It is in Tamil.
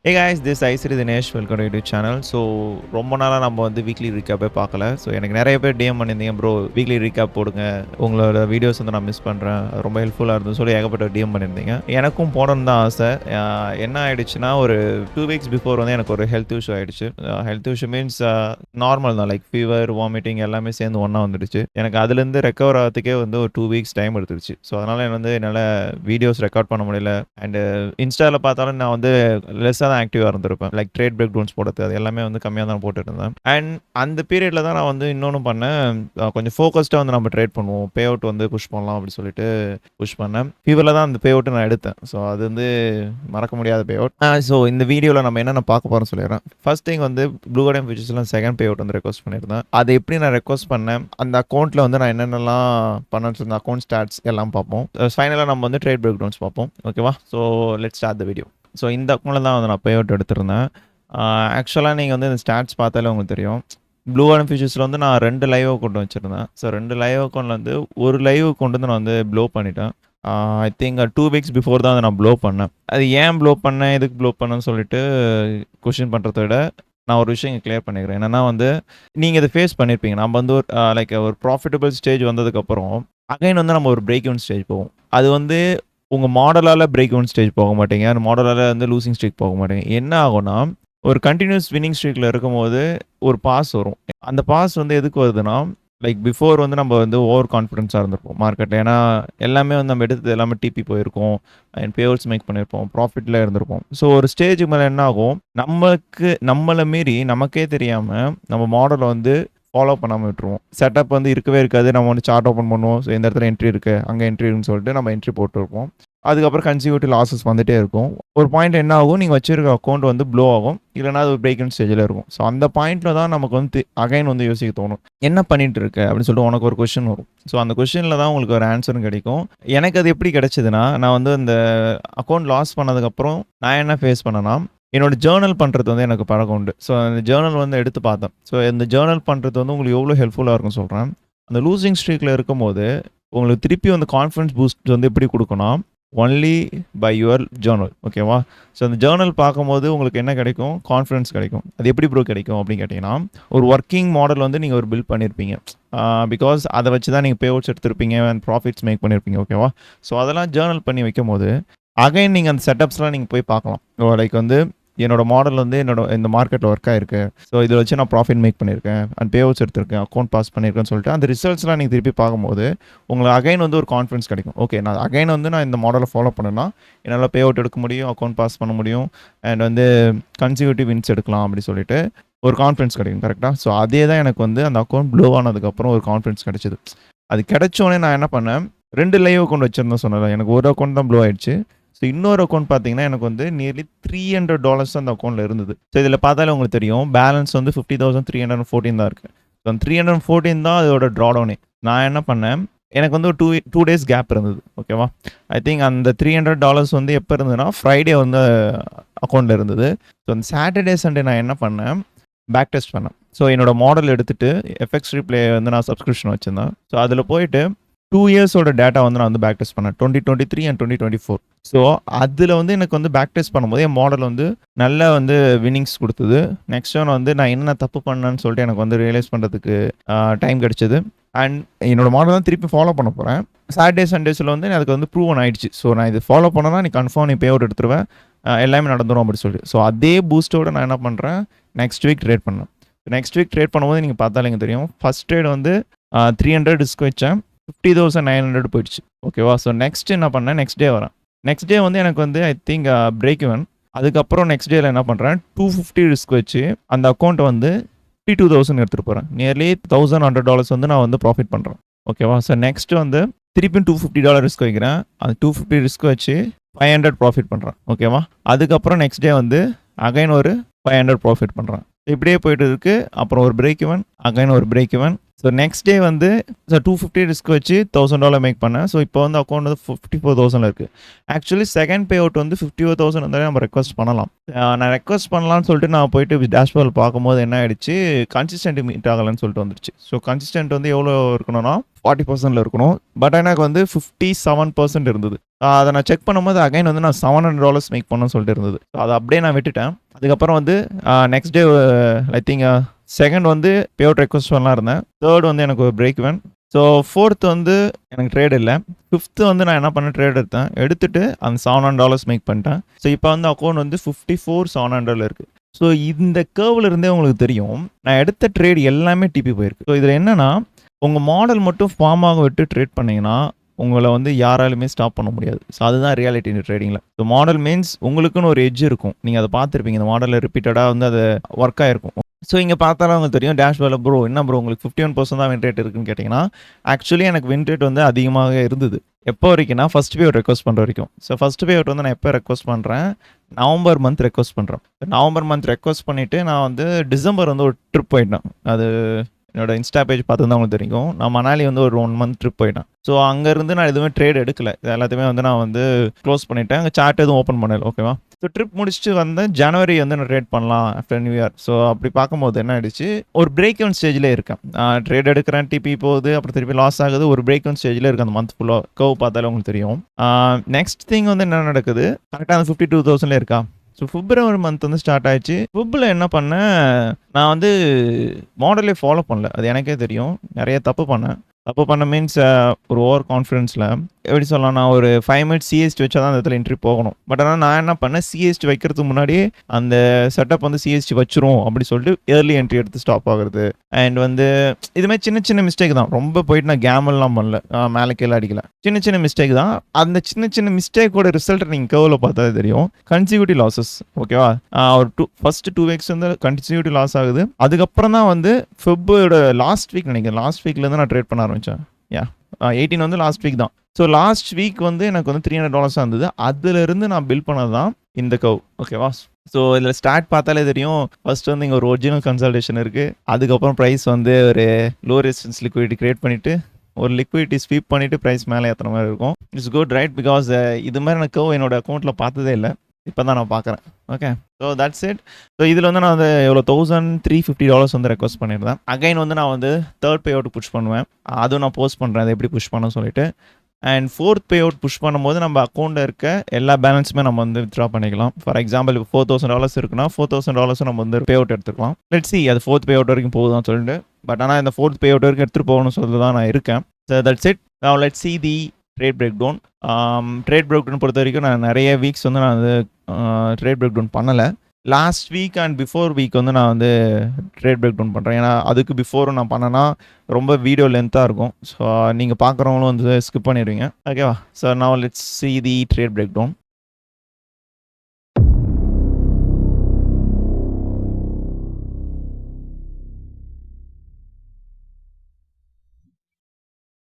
Hey guys, this is Aisri Dinesh. Welcome to YouTube channel. So ரொம்ப நாளாக நம்ம வந்து வீக்லி ரீகேப்பே பார்க்கல. ஸோ எனக்கு நிறைய பேர் டிஎம் பண்ணியிருந்தீங்க, ப்ரோ வீக்லி ரீகேப் போடுங்க, உங்களோட வீடியோஸ் வந்து நான் மிஸ் பண்ணுறேன், ரொம்ப ஹெல்ப்ஃபுல்லாக இருந்துன்னு சொல்லி ஏகப்பட்ட டிஎம் பண்ணியிருந்தீங்க. எனக்கும் போடணும்னு தான் ஆசை. என்ன ஆகிடுச்சுன்னா, ஒரு 2 weeks பிஃபோர் வந்து எனக்கு ஒரு ஹெல்த் இஷ்யூ ஆகிடுச்சு. ஹெல்த் இஷ்யூ மீன்ஸ் நார்மல் தான், லைக் ஃபீவர், வாமிட்டிங் எல்லாமே சேர்ந்து ஒன்றா வந்துடுச்சு. எனக்கு அதுலேருந்து ரெக்கவர் ஆகிறதுக்கே வந்து ஒரு 2 weeks டைம் எடுத்துருச்சு. ஸோ அதனால் வந்து என்னால் வீடியோஸ் ரெக்கார்ட் பண்ண முடியல. அண்டு இன்ஸ்டாவில் பார்த்தாலும் நான் வந்து லெஸ்ஸாக தான் ஆக்டிவாக இருந்திருப்பேன். லைக் ட்ரேட் பிரேக் டவுன்ஸ் போடுறது அது எல்லாமே வந்து கம்மியாக தான் போட்டுருந்தேன். அண்ட் அந்த பீரியடில் தான் நான் வந்து இன்னொன்று பண்ணேன், கொஞ்சம் ஃபோக்கஸ்டாக வந்து நம்ம ட்ரேட் பண்ணுவோம், பே அவுட் வந்து புஷ் பண்ணலாம் அப்படின்னு சொல்லிட்டு புஷ் பண்ணேன். ஃபீவரில் தான் அந்த பே அவுட்டை நான் எடுத்தேன். ஸோ அது வந்து மறக்க முடியாத பே அவுட். ஸோ இந்த வீடியோவில் நம்ம என்னென்ன பார்க்க போகிறோம்னு சொல்லிடுறேன். ஃபர்ஸ்ட் திங் வந்து ப்ளூ கார்டன் ஃபியூச்சர்ஸில் செகண்ட் பே அவுட் வந்து ரெக்வஸ்ட் பண்ணியிருந்தேன். அதை எப்படி நான் ரெக்வஸ்ட் பண்ணேன், அந்த அக்கௌண்ட்டில் வந்து நான் என்னென்னலாம் பண்ணேன்னு சொன்ன அக்கௌண்ட் ஸ்டாட்ஸ் எல்லாம் பார்ப்போம். ஃபைனலாக நம்ம வந்து ட்ரேட் பிரேக் டவுன்ஸ் பார்ப்போம். ஓகேவா? So let's start the video. So இந்த அக்கௌண்ட்டில் தான் வந்து நான் பே அவுட் எடுத்திருந்தேன். ஆக்சுவலாக நீங்கள் வந்து இந்த ஸ்டாட்ஸ் பார்த்தாலே உங்களுக்கு தெரியும். ப்ளூ கார்டன் ஃபியூச்சர்ஸில் வந்து நான் 2 லைவ் அக்கௌண்ட் வச்சுருந்தேன். ஸோ 2 லைவ் அக்கௌண்ட்டில் வந்து ஒரு லைவ் அக்கௌண்ட் வந்து நான் வந்து ப்ளோ பண்ணிட்டேன். ஐ திங்க் 2 weeks பிஃபோர் தான் அதை நான் ப்ளோ பண்ணேன். அது ஏன் ப்ளோ பண்ணேன், எதுக்கு ப்ளோ பண்ணேன்னு சொல்லிட்டு கொஷின் பண்ணுறத விட நான் ஒரு விஷயம் இங்கே கிளியர் பண்ணிக்கிறேன். என்னென்னா வந்து நீங்கள் இதை ஃபேஸ் பண்ணியிருப்பீங்க. நம்ம வந்து ஒரு லைக் ஒரு ப்ராஃபிட்டபிள் ஸ்டேஜ் வந்ததுக்கப்புறம் அகைன் வந்து நம்ம ஒரு பிரேக் இவன் ஸ்டேஜ் போவோம். அது வந்து உங்கள் மாடலால் பிரேக் இவன் ஸ்டேஜ் போக மாட்டீங்க, அந்த மாடலால் வந்து லூசிங் ஸ்ட்ரீக் போக மாட்டீங்க. என்ன ஆகும்னா, ஒரு கண்டினியூஸ் வின்னிங் ஸ்ட்ரீக்கில் இருக்கும்போது ஒரு பாஸ் வரும். அந்த பாஸ் வந்து எதுக்கு வருதுன்னா, லைக் பிஃபோர் வந்து நம்ம வந்து ஓவர் கான்ஃபிடென்ஸாக இருந்திருப்போம் மார்க்கெட்டில். ஏன்னா எல்லாமே வந்து நம்ம எடுத்தது எல்லாமே டிபி போயிருக்கோம், அண்ட் பேஅவுட்ஸ் மேக் பண்ணியிருப்போம், ப்ராஃபிட்டில் இருந்திருப்போம். ஸோ ஒரு ஸ்டேஜுக்கு மேலே என்ன ஆகும், நம்மளை மீறி நமக்கே தெரியாமல் நம்ம மாடலை வந்து ஃபாலோ பண்ணாமல் விட்டுருவோம். செட்டப் வந்து இருக்கவே இருக்காது. நம்ம வந்து சார்ட் ஓப்பன் பண்ணுவோம், ஸோ இந்த இடத்துல என்ட்ரி இருக்குது, அங்கே என்ட்ரி இருக்குன்னு சொல்லிட்டு நம்ம என்ட்ரி போட்டுருப்போம். அதுக்கப்புறம் கன்சிக்யூட்டிவ் லாஸஸ் வந்துகிட்டே இருக்கும். ஒரு பாயிண்ட் என்ன ஆகும், நீங்கள் வச்சிருக்க அக்கௌண்ட் வந்து ப்ளோ ஆகும், இல்லைனா அது ஒரு பிரேக் இன் ஸ்டேஜில் இருக்கும். ஸோ அந்த பாயிண்ட்டில் தான் நமக்கு வந்து அகைன் வந்து யோசிக்க தோணும், என்ன பண்ணிட்டு இருக்க அப்படின்னு சொல்லிட்டு உனக்கு ஒரு கொஸ்டின் வரும். ஸோ அந்த கொஸ்டினில் தான் உங்களுக்கு ஒரு ஆன்சரும் கிடைக்கும். எனக்கு அது எப்படி கிடைச்சதுன்னா, நான் வந்து அந்த அக்கௌண்ட் லாஸ் பண்ணதுக்கப்புறம் நான் என்ன ஃபேஸ் பண்ணேன்னா, என்னோட ஜேர்னல் பண்ணுறது வந்து எனக்கு பழக்கம் உண்டு. ஸோ அந்த ஜேர்னல் வந்து எடுத்து பார்த்தேன். ஸோ இந்த ஜேர்னல் பண்ணுறது வந்து உங்களுக்கு எவ்வளோ ஹெல்ப்ஃபுல்லாக இருக்கும்னு சொல்கிறேன். அந்த லூசிங் ஸ்ட்ரீக்கில் இருக்கும்போது உங்களுக்கு திருப்பி வந்து கான்ஃபிடன்ஸ் பூஸ்ட் வந்து எப்படி கொடுக்கணும், ஒன்லி பை யுவர் ஜேர்னல். ஓகேவா? ஸோ அந்த ஜேர்னல் பார்க்கும்போது உங்களுக்கு என்ன கிடைக்கும், கான்ஃபிடன்ஸ் கிடைக்கும். அது எப்படி ப்ரோ கிடைக்கும் அப்படின்னு கேட்டிங்கன்னா, ஒரு ஒர்க்கிங் மாடல் வந்து நீங்கள் ஒரு பில்ட் பண்ணியிருப்பீங்க. பிகாஸ் அதை வச்சு தான் நீங்கள் பே அவுட்ஸ் எடுத்திருப்பீங்க அண்ட் ப்ராஃபிட்ஸ் மேக் பண்ணியிருப்பீங்க. ஓகேவா? ஸோ அதெல்லாம் ஜேர்னல் பண்ணி வைக்கும் போது அகைன் நீங்கள் அந்த செட்டப்ஸ்லாம் நீங்கள் போய் பார்க்கலாம். லைக் வந்து என்னோட மாடல் வந்து இந்த மார்க்கெட்டில் ஒர்க் ஆகிருக்கு, ஸோ இதில் வச்சு நான் ப்ராஃபிட் மேக் பண்ணியிருக்கேன், அண்ட் பே அவுட்ஸ் எடுத்திருக்கேன், அக்கௌண்ட் பாஸ் பண்ணியிருக்கேன்னு சொல்லிட்டு அந்த ரிசல்ட்ஸ்லாம் நீங்கள் திருப்பி பார்க்கும்போது உங்களுக்கு அகைன் வந்து ஒரு கான்ஃபிடன்ஸ் கிடைக்கும். ஓகே, நான் அகைன் வந்து நான் இந்த மாடலை ஃபாலோ பண்ணேன்னா என்னால் பே அவுட் எடுக்க முடியும், அக்கௌண்ட் பாஸ் பண்ண முடியும், அண்ட் வந்து கன்சிக்யூட்டிவ் வின்ஸ் எடுக்கலாம் அப்படி சொல்லிட்டு ஒரு கான்ஃபிடன்ஸ் கிடைக்கும். கரெக்டாக? ஸோ அதே தான் எனக்கு வந்து அந்த அக்கௌண்ட் ப்ளோ ஆனதுக்கப்புறம் ஒரு கான்ஃபிடன்ஸ் கிடைச்சிது. அது கிடைச்சோடனே நான் என்ன பண்ணேன், 2 லைவ் அக்கௌண்ட் வச்சுருந்தேன் சொன்னேன். எனக்கு ஒரு அக்கௌண்ட் தான் ப்ளோ ஆயிடுச்சு. ஸோ இன்னொரு அக்கௌண்ட் பார்த்தீங்கன்னா எனக்கு வந்து நியர்லி $300 அந்த அக்கௌண்ட்டில் இருந்தது. ஸோ இதில் பார்த்தாலே உங்களுக்கு தெரியும், பேலன்ஸ் வந்து 50,314 தான் இருக்குது. ஸோ அந்த 314 தான் அதோட ட்ராடவுனே. நான் என்ன பண்ணேன், எனக்கு வந்து ஒரு 2 days கேப் இருந்தது. ஓகேவா? ஐ திங்க் அந்த $300 வந்து எப்போ இருந்ததுன்னா ஃப்ரைடே வந்து அக்கௌண்ட்டில் இருந்தது. ஸோ அந்த சாட்டர்டே சண்டே நான் என்ன பண்ணேன், பேக் டெஸ்ட் பண்ணேன். ஸோ என்னோட மாடல் எடுத்துகிட்டு எஃப்எக்ஸ் ரீப்ளே வந்து நான் சப்ஸ்கிரிப்ஷன் வச்சுருந்தேன். ஸோ அதில் போயிட்டு 2 yearsோட டேட்டா வந்து நான் வந்து பேக் டெஸ்ட் பண்ணேன், 2023 அண்ட் 2024. ஸோ அதில் வந்து எனக்கு வந்து பேக் டெஸ்ட் பண்ணும்போது என் மாடல் வந்து நல்லா வந்து வின்னிங்ஸ் கொடுத்தது. நெக்ஸ்ட் ஒன் வந்து நான் என்ன தப்பு பண்ணேன்னு சொல்லிட்டு எனக்கு வந்து ரியலைஸ் பண்ணுறதுக்கு டைம் கிடச்சிது. அண்ட் என்னோட மாடல் தான் திருப்பி ஃபாலோ பண்ண போகிறேன். சாட்டர்டே சண்டேஸில் வந்து அதுக்கு வந்து ப்ரூவன் ஆயிடுச்சு. ஸோ நான் இது ஃபாலோ பண்ணனா நீ கன்ஃபார்ம் நீ பே அவுட் எடுத்துருவேன், எல்லாமே நடந்துடும் அப்படின்னு சொல்லிட்டு. ஸோ அதே பூஸ்ட்டோடு நான் என்ன பண்ணுறேன், நெக்ஸ்ட் வீக் ட்ரேட் பண்ணேன். நெக்ஸ்ட் வீக் ட்ரேட் பண்ணும்போது நீங்கள் பார்த்தாலே எனக்கு தெரியும், ஃபஸ்ட் ட்ரேட் வந்து 300 ரிஸ்க் வச்சேன், 50,900 போயிடுச்சு. ஓகேவா? ஸோ நெக்ஸ்ட் என்ன பண்ணேன், நெக்ஸ்ட் டே வரேன். நெக்ஸ்ட் டே வந்து எனக்கு வந்து ஐ திங்க் பிரேக் இவன். அதுக்கப்புறம் நெக்ஸ்ட் டேயில் என்ன பண்ணுறேன், 250 ரிஸ்க் வச்சு அந்த அக்கௌண்ட்டை வந்து 52,000 எடுத்துகிட்டு போகிறேன். நியர்லி $1,100 வந்து நான் வந்து ப்ராஃபிட் பண்ணுறேன். ஓகேவா? ஸோ நெக்ஸ்ட் வந்து திருப்பியும் $250 ரிஸ்க் வைக்கிறேன். அந்த 250 ரிஸ்க் வச்சு 500 ப்ராஃபிட் பண்ணுறேன். ஓகேவா? அதுக்கப்புறம் நெக்ஸ்ட் டே வந்து அகைன் ஒரு 500 ப்ராஃபிட் பண்ணுறேன். இப்படியே போயிட்டு இருக்கு. அப்புறம் ஒரு பிரேக் இவன், அகைன் ஒரு break even. So next day வந்து 250 ரிஸ்க் வச்சு $1,000 மேக் பண்ணேன். ஸோ இப்போ வந்து அக்கௌண்ட் வந்து 54,000 இருக்குது. ஆக்சுவலி செகண்ட் பே அவுட் வந்து 54,000 இருந்தாலே நம்ம ரெக்வஸ்ட் பண்ணலாம். நான் ரெக்வஸ்ட் பண்ணலான்னு சொல்லிட்டு நான் போயிட்டு டேஷ்போர்டில் பார்க்கும்போது என்ன ஆயிடுச்சு, கன்சிஸ்டன்ட் மீட் ஆகலைன்னு சொல்லிட்டு வந்துடுச்சு. ஸோ கன்சிஸ்டன்ட் வந்து எவ்வளோ இருக்கணும்னா 40%ல் இருக்கணும். பட் எனக்கு வந்து 57% இருந்தது. அத நான் செக் பண்ணும்போது அகைன் வந்து நான் $700 மேக் பண்ணணும்னு சொல்லிட்டு இருந்தது. ஸோ அத அப்படியே நான் விட்டுட்டேன். அதுக்கப்புறம் வந்து next day I think second வந்து பே அவுட் ரெக்வெஸ்ட் பண்ணலாம் இருந்தேன். தேர்ட் வந்து எனக்கு ஒரு பிரேக் ஈவன். ஸோ ஃபோர்த் வந்து எனக்கு ட்ரேட் இல்ல. ஃபிஃப்த் வந்து நான் என்ன பண்ணேன், ட்ரேட் எடுத்தேன். எடுத்துட்டு அந்த $700 மேக் பண்ணிட்டேன். ஸோ இப்போ வந்து அக்கவுண்ட் வந்து 54,700 இருக்கு. ஸோ இந்த கர்வ்ல இருந்தே உங்களுக்கு தெரியும், நான் எடுத்த ட்ரேட் எல்லாமே டிபி போயிருக்கு. ஸோ இதில் என்னன்னா, உங்கள் மாடல் மட்டும் ஃபார்ம் ஆக விட்டு ட்ரேட் பண்ணீங்கன்னா உங்களை வந்து யாராலுமே ஸ்டாப் பண்ண முடியாது. ஸோ அதுதான் ரியாலிட்டி இந்த ட்ரேடிங்கில். ஸோ மாடல் மீன்ஸ் உங்களுக்குன்னு ஒரு எட்ஜ் இருக்கும். நீங்கள் அதை பார்த்துருப்பீங்க, இந்த மாடலில் ரிப்பீட்டடாக வந்து அது ஒர்க் ஆகிருக்கும். ஸோ இங்கே பார்த்தாலும் அவங்க தெரியும் டேஷ்போர்டில் ப்ரோ என்ன ப்ரோ உங்களுக்கு 51% தான் வின் ரேட் இருக்குன்னு கேட்டிங்கன்னா, ஆக்சுவலி எனக்கு வின் ரேட் வந்து அதிகமாக இருந்தது. எப்போ வரைக்கும்னா ஃபஸ்ட் பே அவுட் ரெக்வஸ்ட் பண்ணுற வரைக்கும். ஸோ ஃபஸ்ட் பே அவுட் வந்து நான் எப்போ ரெக்வஸ்ட் பண்ணுறேன், நவம்பர் மந்த் ரெக்வஸ்ட் பண்ணுறேன். நவம்பர் மந்த் ரெக்வஸ்ட் பண்ணிவிட்டு நான் வந்து டிசம்பர் வந்து ஒரு ட்ரிப் போயிட்டேன். அது என்னோட இன்ஸ்டா பேஜ் பார்த்து தான் உங்களுக்கு தெரியும். நான் மணாலி வந்து ஒரு 1 மந்த் ட்ரிப் போயிட்டேன். ஸோ அங்கேருந்து நான் எதுவுமே ட்ரேட் எடுக்கல. இது எல்லாத்தையுமே வந்து நான் வந்து க்ளோஸ் பண்ணிவிட்டேன். அங்கே சார்ட் எதுவும் ஓப்பன் பண்ணல. ஓகேவா? ஸோ ட்ரிப் முடிச்சுட்டு வந்தேன். ஜனவரி வந்து நான் ட்ரேட் பண்ணலாம் ஆஃப்டர் நியூ இயர். ஸோ அப்படி பார்க்கும்போது என்ன ஆயிடுச்சு, ஒரு பிரேக் இவன் ஸ்டேஜில் இருக்கேன். ட்ரேட் எடுக்கிறேன், டிபி போகுது, அப்புறம் திருப்பி லாஸ் ஆகுது. ஒரு பிரேக் இவன் ஸ்டேஜில் இருக்குது அந்த மந்த் ஃபுல்லாக. கர்வ் பார்த்தாலே உங்களுக்கு தெரியும். நெக்ஸ்ட் திங் வந்து என்ன நடக்குது, கரெக்டாக அந்த 52,000 இருக்கா. ஸோ பிப்ரவரி மந்த் வந்து ஸ்டார்ட் ஆயிடுச்சு. ஃபிப்பில் என்ன பண்ணேன், நான் வந்து மாடலே ஃபாலோ பண்ணல. அது எனக்கே தெரியும். நிறைய தப்பு பண்ண மீன்ஸ் ஒரு ஓவர் கான்ஃபிடென்ஸில் எப்படி சொல்லலாம், நான் ஒரு 5 மினிட்ஸ் சிஎஸ்டி வச்சா தான் அந்த இடத்துல என்ட்ரி போகணும். பட் ஆனால் நான் என்ன பண்ணேன், சிஎஸ்டி வைக்கிறதுக்கு முன்னாடியே அந்த செட்டப் வந்து சிஎஸ்டி வச்சிரும் அப்படி சொல்லிட்டு ஏர்லி என்ட்ரி எடுத்து ஸ்டாப் ஆகுறது. அண்ட் வந்து இதுமாதிரி சின்ன சின்ன மிஸ்டேக் தான். ரொம்ப போயிட்டு நான் கேமல்லாம் பண்ணல, மேலே கீழே அடிக்கல. சின்ன சின்ன மிஸ்டேக் தான். அந்த சின்ன சின்ன மிஸ்டேக்கோட ரிசல்ட் நீங்கள் கர்வில் பார்த்தாலே தெரியும். Consecutive losses. ஓகேவா? ஒரு ஃபர்ஸ்ட் 2 வீக்ஸ் வந்து கன்சிக்யூட்டிவ் லாஸ் ஆகுது. அதுக்கப்புறம் தான் வந்து ஃபெப்ரோட லாஸ்ட் வீக் நினைக்கிறேன், லாஸ்ட் வீக்லேருந்து நான் ட்ரேட் பண்ண ஆரம்பித்தேன். 18 வந்து லாஸ்ட் வீக் தான். ஸோ லாஸ்ட் வீக் வந்து எனக்கு வந்து $300 இருந்தது. அதுலேருந்து நான் பில் பண்ணது தான் இந்த கர்வ். ஓகேவா? ஸோ இதில் ஸ்டார்ட் பார்த்தாலே தெரியும். ஃபர்ஸ்ட் வந்து இங்கே ஒரு ஒரிஜினல் கன்சல்டேஷன் இருக்குது. அதுக்கப்புறம் ப்ரைஸ் வந்து ஒரு லோ ரெசிஸ்டன்ஸ் லிக்விடிட்டி கிரியேட் பண்ணிவிட்டு ஒரு லிக்விடிட்டி ஸ்வீப் பண்ணிவிட்டு ப்ரைஸ் மேலே ஏற்றுற மாதிரி இருக்கும். இட்ஸ் குட் ரைட், பிகாஸ் இது மாதிரி நான் கர்வ் என்னோட அக்கௌண்ட்டில் பார்த்ததே இல்லை. இப்போ தான் நான் பார்க்குறேன். Okay, so that's it. So இதில் வந்து நான் வந்து எவ்வளோ $1,350 வந்து ரெக்வஸ்ட் பண்ணியிருந்தேன். அகைன் வந்து நான் வந்து தேர்ட் பே அவுட் புஷ் பண்ணுவேன். அதுவும் நான் போஸ்ட் பண்ணுறேன் அதை எப்படி புஷ் பண்ண சொல்லிட்டு. And fourth pay out push பண்ணும்போது நம்ம அக்கௌண்ட்டில் இருக்க எல்லா பேலன்ஸுமே நம்ம வந்து வித்ட்ரா பண்ணிக்கலாம். ஃபார் எக்ஸாம்பிள் இப்போ $4,000 இருக்குன்னா $4,000 நம்ம வந்து பே அவுட் எடுத்துக்கலாம். லெட்ஸ் see அது ஃபோர்த் பே அவுட் வரைக்கும் போகுதான்னு சொல்லிட்டு. பட் ஆனால் இந்த ஃபோர்த் பே அவுட் வரைக்கும் எடுத்துகிட்டு போகணும்னு சொல்லி தான் நான் இருக்கேன். So that's it. now let's see the trade break down. Trade break down பொறுத்த வரைக்கும் நான் நிறைய வீக்ஸ் வந்து நான் வந்து ட்ரேட் பிரேக் டவுன் பண்ணலை. Last week and before week வந்து நான் வந்து ட்ரேட் பிரேக் டவுன் பண்ணுறேன். ஏன்னா அதுக்கு பிஃபோரும் நான் பண்ணேன்னா ரொம்ப வீடியோ லென்த்தாக இருக்கும். ஸோ நீங்கள் பார்க்குறவங்களும் வந்து ஸ்கிப் பண்ணிடுவீங்க. ஓகேவா? So now let's see the trade break down.